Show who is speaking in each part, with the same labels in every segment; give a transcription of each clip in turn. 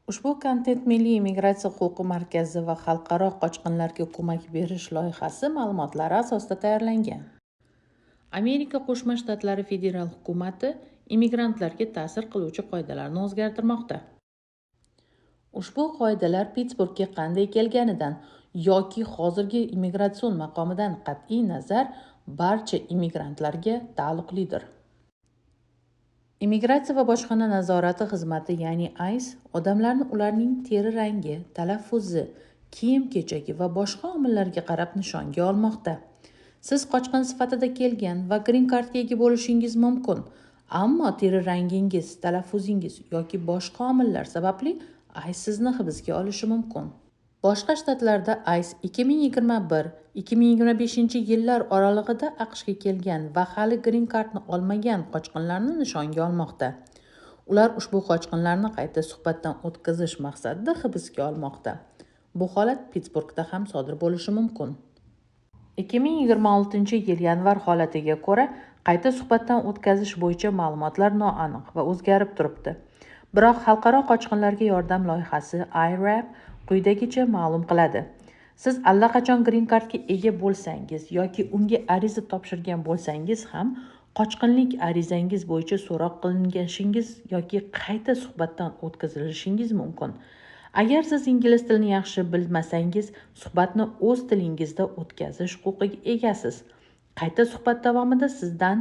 Speaker 1: Ushbu kontent Milliy immigratsiya huquqi markazi va xalqaro qochqinlarga ko'mak berish loyihasi ma'lumotlari asosida tayyorlangan. Amerika Qo'shma Shtatlari federal hukumati immigrantlarga ta'sir qiluvchi qoidalarni o'zgartirmoqda. Ushbu qoidalar Pittsburgga qanday kelganidan yoki hozirgi immigratsion maqomidan qat'iy nazar barcha immigrantlarga taalluqlidir. Immigratsiya va bojxona nazorati xizmati, ya'ni ICE, odamlarni ularning teri rangi, talaffuzi, kiyim-kechagi va boshqa omillarga qarab nishonga olmoqda. Siz qochqin sifatida kelgan va green cardga ega bo'lishingiz mumkin, ammo teri rangingiz, talaffuzingiz yoki boshqa omillar sababli ICE sizni hibsga olishi mumkin. Boshqa shtatlarda ICE 2021-2025 yillar oralig'ida AQShga kelgan va hali green cardni olmagan qochqinlarni nishonga olmoqda. Ular ushbu qochqinlarni qayta suhbatdan o'tkazish maqsadida hibsga olmoqda. Bu holat Pittsburgda ham sodir bo'lishi mumkin. 2026 yil yanvar holatiga ko'ra qayta suhbatdan o'tkazish bo'yicha ma'lumotlar noaniq va o'zgarib turibdi. Biroq xalqaro qochqinlarga yordam loyihasi IRAP quyidagicha ma'lum qiladi. Siz allaqachon green cardga ega bo'lsangiz yoki unga ariza topshirgan bo'lsangiz ham qochqinlik arizangiz bo'yicha so'roq qilingashingiz yoki qayta suhbatdan o'tkazilishingiz mumkin. Agar siz ingliz tilini yaxshi bilmasangiz, suhbatni o'z tilingizda o'tkazish huquqiga egasiz. Qayta suhbat davomida sizdan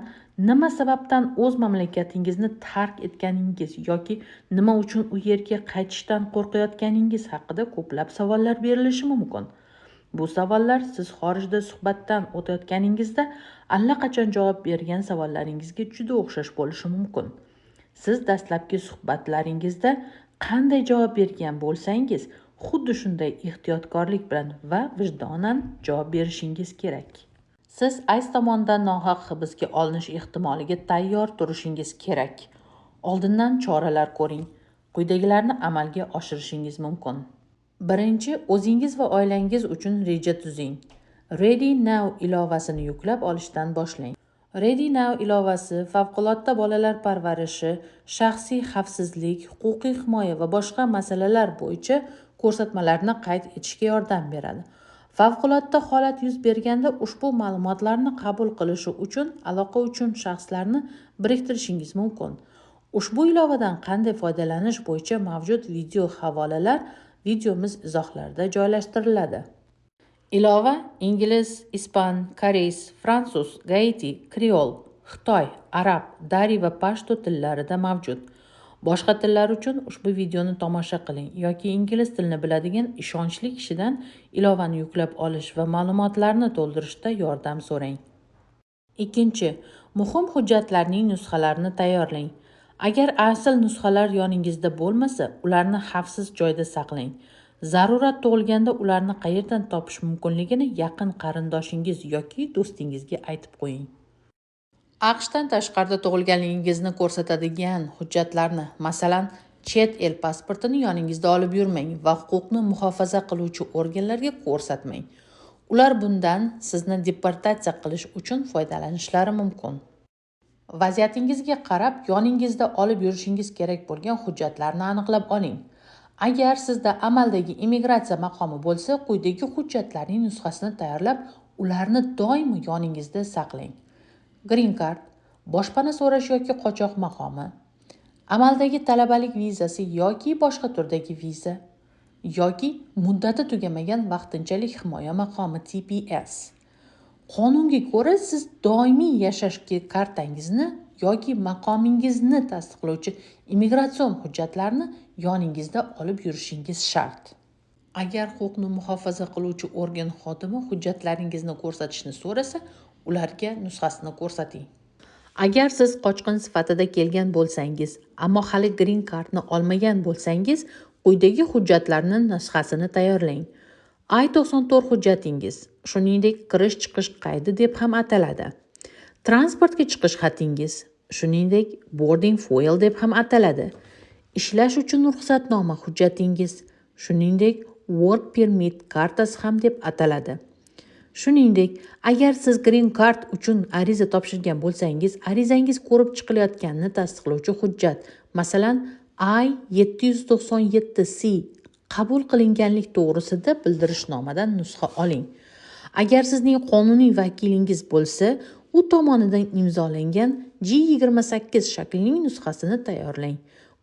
Speaker 1: nima sababdan o'z mamlakatingizni tark etganingiz yoki nima uchun u yerga qaytishdan qo'rqayotganingiz haqida ko'plab savollar berilishi mumkin. Bu savollar siz xorijda suhbatdan o'tayotganingizda allaqachon javob bergan savollaringizga juda o'xshash bo'lishi mumkin. Siz dastlabki suhbatlaringizda qanday javob bergan bo'lsangiz, xuddi shunday ehtiyotkorlik bilan va vijdonan javob berishingiz kerak. Siz ICE tomonidan nohaq hibsga olinish ehtimoliga tayyor turishingiz kerak. Oldindan choralar ko'ring. Quyidagilarni amalga oshirishingiz mumkin. Birinchi, o'zingiz va oilangiz uchun reja tuzing. Ready Now ilovasini yuklab olishdan boshlang. Ready Now ilovasi favqulodda bolalar parvarishi, shaxsiy xavfsizlik, huquqiy himoya va boshqa masalalar bo'yicha ko'rsatmalarni qayd etishga yordam beradi. Favqulodda holat yuz berganda ushbu ma'lumotlarni qabul qilishi uchun aloqa uchun shaxslarni biriktirishingiz mumkin. Ushbu ilovadan qanday foydalanish bo'yicha mavjud video havolalar videomiz izohlarida joylashtiriladi. Ilova ingliz, ispan, koreys, fransuz, gaiti, kreol, xitoy, arab, dari va pashto tillarida mavjud. Boshqa tillar uchun ushbu videoni tomosha qiling yoki ingliz tilini biladigan ishonchli kishidan ilovani yuklab olish va ma'lumotlarni to'ldirishda yordam so'rang. Ikkinchi, muhim hujjatlarning nusxalarini tayyorlang. Agar asl nusxalar yoningizda bo'lmasa, ularni xavfsiz joyda saqlang. Zarurat tug'ilganda ularni qayerdan topish mumkinligini yaqin qarindoshingiz yoki do'stingizga aytib qo'ying. AQShdan tashqarida tug'ilganligingizni ko'rsatadigan hujjatlarni, masalan, chet el pasportini yoningizda olib yurmang va huquqni muhofaza qiluvchi organlarga ko'rsatmang. Ular bundan sizni deportatsiya qilish uchun foydalanishlari mumkin. Vaziyatingizga qarab yoningizda olib yurishingiz kerak bo'lgan hujjatlarni aniqlab oling. Agar sizda amaldagi immigratsiya maqomi bo'lsa, quyidagi hujjatlarning nusxasini tayyorlab, ularni doimo yoningizda saqlang. Green card, boshpana so'rash yoki qochoq maqomi, amaldagi talabalik vizasi yoki boshqa turdagi viza, yoki muddati tugamagan vaqtinchalik himoya maqomi TPS. Qonunga ko'ra siz doimiy yashash kartangizni yoki maqomingizni tasdiqlovchi immigratsion hujjatlarni yoningizda olib yurishingiz shart. Agar huquqni muhofaza qiluvchi organ xodimi hujjatlaringizni ko'rsatishni so'rasa, ularga nusxasini ko'rsating. Agar siz qochqin sifatida kelgan bo'lsangiz, ammo hali green cardni olmagan bo'lsangiz, quyidagi hujjatlarning nusxasini tayyorlang. I-94 hujjatingiz, shuningdek kirish-chiqish qaydi deb ham ataladi. Transportga chiqish xatingiz, shuningdek boarding foil deb ham ataladi. Ishlash uchun ruxsatnoma hujjatingiz, shuningdek work permit kartasi ham deb ataladi. Shuningdek, agar siz green card uchun ariza topshirgan bo'lsangiz, arizangiz ko'rib chiqilayotganini tasdiqlovchi hujjat, masalan, I-797C qabul qilinganlik to'g'risida bildirishnomadan nusxa oling. Agar sizning qonuniy vakilingiz bo'lsa, u tomonidan imzolangan G28 shaklining nusxasini tayyorlang.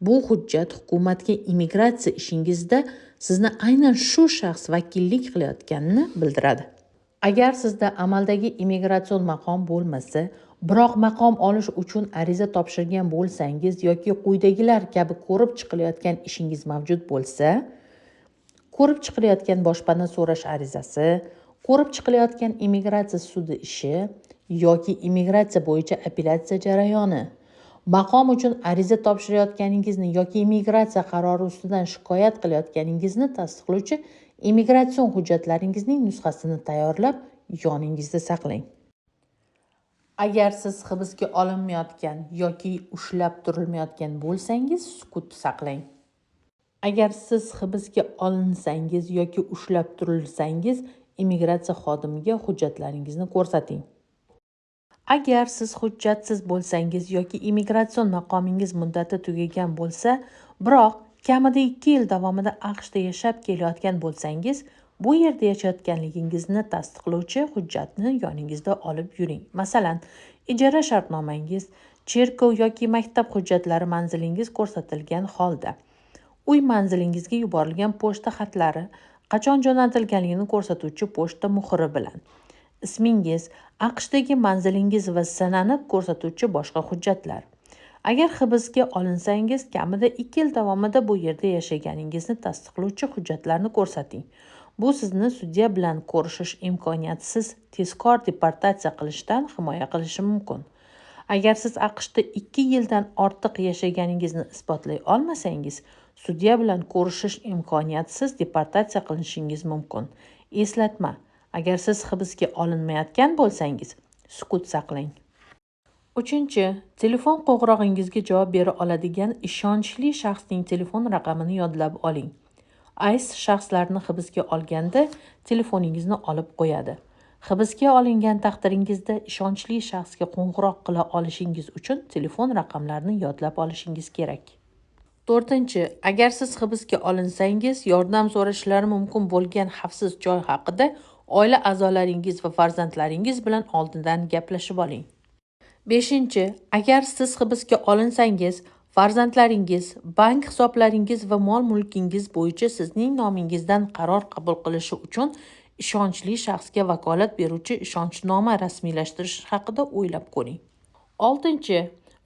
Speaker 1: Bu hujjat hukumatga immigratsiya ishingizda sizni aynan shu shaxs vakillik qilayotganini bildiradi. Agar sizda amaldagi immigratsion maqom bo'lmasa, biroq maqom olish uchun ariza topshirgan bo'lsangiz yoki quyidagilar kabi ko'rib chiqilayotgan ishingiz mavjud bo'lsa, ko'rib chiqilayotgan boshpana so'rash arizasi, ko'rib chiqilayotgan immigratsiya sudi ishi yoki immigratsiya bo'yicha apellyatsiya jarayoni, maqom uchun ariza topshirayotganingizni yoki immigratsiya qarori ustidan shikoyat qilayotganingizni tasdiqlovchi immigratsion hujjatlaringizning nusxasini tayyorlab yoningizda saqlang. Agar siz hibsga olinmayotgan yoki ushlab turilmayotgan bo'lsangiz, sukut saqlang. Agar siz hibsga olinsangiz yoki ushlab turilsangiz, immigratsiya xodimiga hujjatlaringizni ko'rsating. Agar siz hujjatsiz bo'lsangiz yoki immigratsion maqomingiz muddati tugagan bo'lsa, biroq kamida 2 yil davomida AQShda yashab kelayotgan bo'lsangiz, bu yerda yashayotganligingizni tasdiqlovchi hujjatni yoningizda olib yuring. Masalan, ijara shartnomangiz, cherkov yoki maktab hujjatlari manzilingiz ko'rsatilgan holda, uy manzilingizga yuborilgan pochta xatlari, qachon jo'natilganligini ko'rsatuvchi pochta muhri bilan, ismingiz, AQShdagi manzilingiz va sanani ko'rsatuvchi boshqa hujjatlar. Agar hibsga olinsangiz, kamida 2 yil davomida bu yerda yashaganingizni tasdiqlovchi hujjatlarni ko'rsating. Bu sizni sudya bilan ko'rishish imkoniyatsiz tezkor deportatsiya qilishdan himoya qilishi mumkin. Agar siz AQShda 2 yildan ortiq yashaganingizni isbotlay olmasangiz, sudya bilan ko'rishish imkoniyatsiz deportatsiya qilishingiz mumkin. Eslatma: agar siz hibsga olinmayotgan bo'lsangiz, sukut saqlang. 3. Telefon qo'ng'irog'ingizga javob bera oladigan ishonchli shaxsning telefon raqamini yodlab oling. ICE shaxslarni hibsga olganda telefoningizni olib qo'yadi. Hibsga olingan taqdiringizda ishonchli shaxsga qo'ng'iroq qila olishingiz uchun telefon raqamlarini yodlab olishingiz kerak. 4. Agar siz hibsga olinsangiz, yordam so'rashlari mumkin bo'lgan xavfsiz joy haqida oila a'zolaringiz va farzandlaringiz bilan oldindan gaplashib oling. 5. Agar siz hibsga olinsangiz, farzandlaringiz, bank hisoblaringiz va mol-mulkingiz bo'yicha sizning nomingizdan qaror qabul qilishi uchun ishonchli shaxsga vakolat beruvchi ishonchnoma rasmiylashtirish haqida o'ylab ko'ring. 6.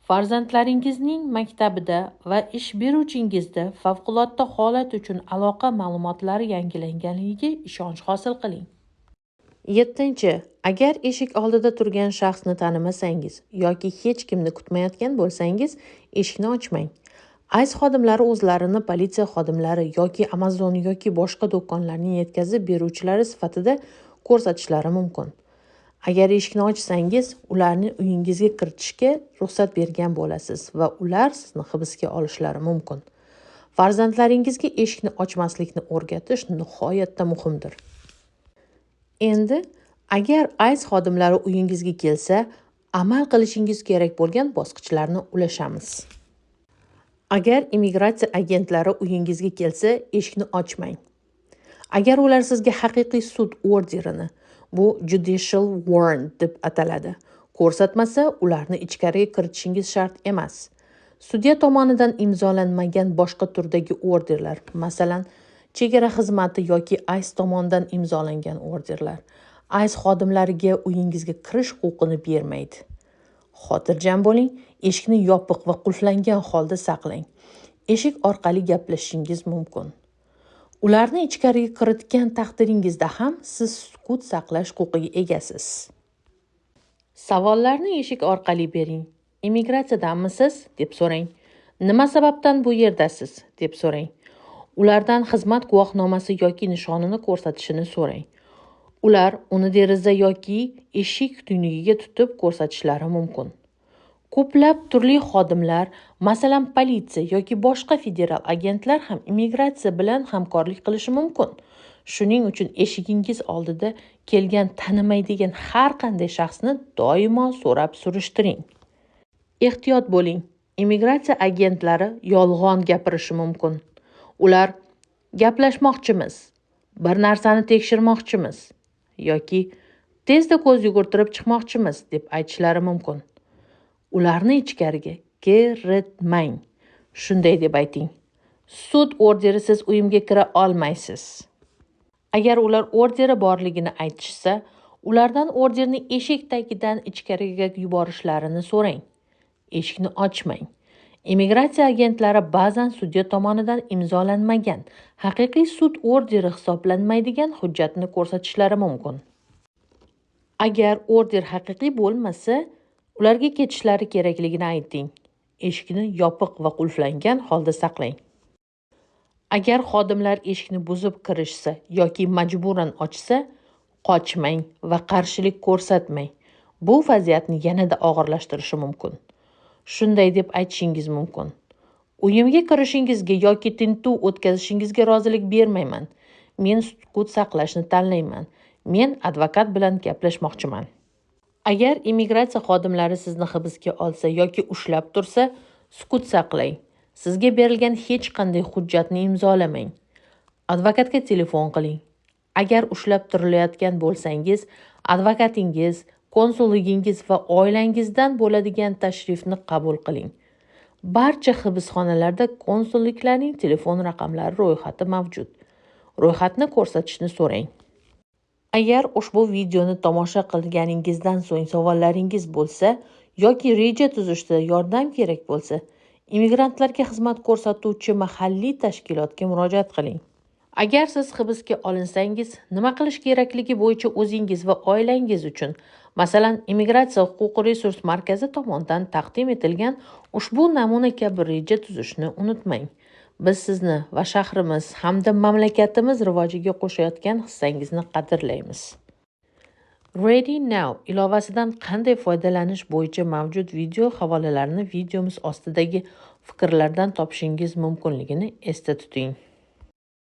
Speaker 1: Farzandlaringizning maktabida va ish beruvchingizda favqulodda holat uchun aloqa ma'lumotlari yangilanganiga ishonch hosil qiling. 7. Agar eshik oldida turgan shaxsni tanimasangiz yoki hech kimni kutmayotgan bo'lsangiz, eshikni ochmang. ICE xodimlari o'zlarini politsiya xodimlari yoki Amazon yoki boshqa do'konlarning yetkazib beruvchilari sifatida ko'rsatishlari mumkin. Agar eshikni ochsangiz, ularni uyingizga kiritishga ruxsat bergan bo'lasiz va ular sizni hibsga olishlari mumkin. Farzandlaringizga eshikni ochmaslikni o'rgatish nihoyatda muhimdir. Endi, agar ICE xodimlari uyingizga kelsa, amal qilishingiz kerak bo'lgan bosqichlarni ulashamiz. Agar immigratsiya agentlari uyingizga kelsa, eshikni ochmang. Agar ular sizga haqiqiy sud orderini, bu judicial warrant deb ataladi, ko'rsatmasa, ularni ichkariga kiritishingiz shart emas. Sudya tomonidan imzolanmagan boshqa turdagi orderlar, masalan, chegara xizmati yoki ICE tomonidan imzolangan orderlar, ICE xodimlariga uyingizga kirish huquqini bermaydi. Xotirjam bo'ling, eshikni yopiq va qulflangan holda saqlang. Eshik orqali gaplashishingiz mumkin. Ularni ichkariga kiritgan taqdiringizda ham siz sukut saqlash huquqiga egasiz. Savollarni eshik orqali bering. Immigratsiyadanmisiz deb so'rang. Nima sababdan bu yerdasiz deb so'rang. Ulardan xizmat guvohnomasi yoki nishonini ko'rsatishini so'rang. Ular uni deraza yoki eshik tuynugiga tutib ko'rsatishlari mumkin. Ko'plab turli xodimlar, masalan politsiya yoki boshqa federal agentlar ham immigratsiya bilan hamkorlik qilishi mumkin. Shuning uchun eshigingiz oldida kelgan tanimaydigan har qanday shaxsni doimo so'rab surishtiring. Ehtiyot bo'ling. immigratsiya agentlari yolg'on gapirishi mumkin. Ular gaplashmoqchimiz, bir narsani tekshirmoqchimiz yoki tezda ko'z yugurtirib chiqmoqchimiz deb aytishlari mumkin. Ularni ichkariga kiritmang. Shunday deb ayting: sud orderisiz uyimga kira olmaysiz. Agar ular orderi borligini aytishsa, ulardan orderni eshik tagidan ichkariga yuborishlarini so'rang. Eshikni ochmang. Immigratsiya agentlari ba'zan sudya tomonidan imzolanmagan, haqiqiy sud orderi hisoblanmaydigan hujjatni ko'rsatishlari mumkin. Agar order haqiqiy bo'lmasa, ularga ketishlari kerakligini ayting. Eshikni yopiq va qulflangan holda saqlang. Agar xodimlar eshikni buzib kirishsa yoki majburan ochsa, qochmang va qarshilik ko'rsatmang. Bu vaziyatni yanada og'irlashtirishi mumkin. Shunday deb aytishingiz mumkin: uyimga kirishingizga yoki tintuv o'tkazishingizga rozilik bermayman. Men sukut saqlashni tanlayman. Men advokat bilan gaplashmoqchiman. Agar immigratsiya xodimlari sizni hibsga olsa yoki ushlab tursa, sukut saqlang. Sizga berilgan hech qanday hujjatni imzolamang. Advokatga telefon qiling. Agar ushlab turilayotgan bo'lsangiz, advokatingiz, konsulligingiz va oilangizdan bo'ladigan tashrifni qabul qiling. Barcha hibsxonalarda konsulliklarning telefon raqamlari ro'yxati mavjud. Ro'yxatni ko'rsatishni so'rang. Agar ushbu videoni tomosha qilganingizdan so'ng savollaringiz bo'lsa yoki reja tuzishda yordam kerak bo'lsa, immigrantlarga xizmat ko'rsatuvchi mahalliy tashkilotga murojaat qiling. Agar siz hibsga olinsangiz, nima qilish kerakligi bo'yicha o'zingiz va oilangiz uchun, masalan, Immigratsiya huquqi resurs markazi tomonidan taqdim etilgan ushbu namuna kabi reja tuzishni unutmang. Biz sizni va shahrimiz hamda mamlakatimiz rivojiga qo'shayotgan hissangizni qadrlaymiz. Ready Now ilovasidan qanday foydalanish bo'yicha mavjud video havolalarini videomiz ostidagi fikrlardan topishingiz mumkinligini esda tuting.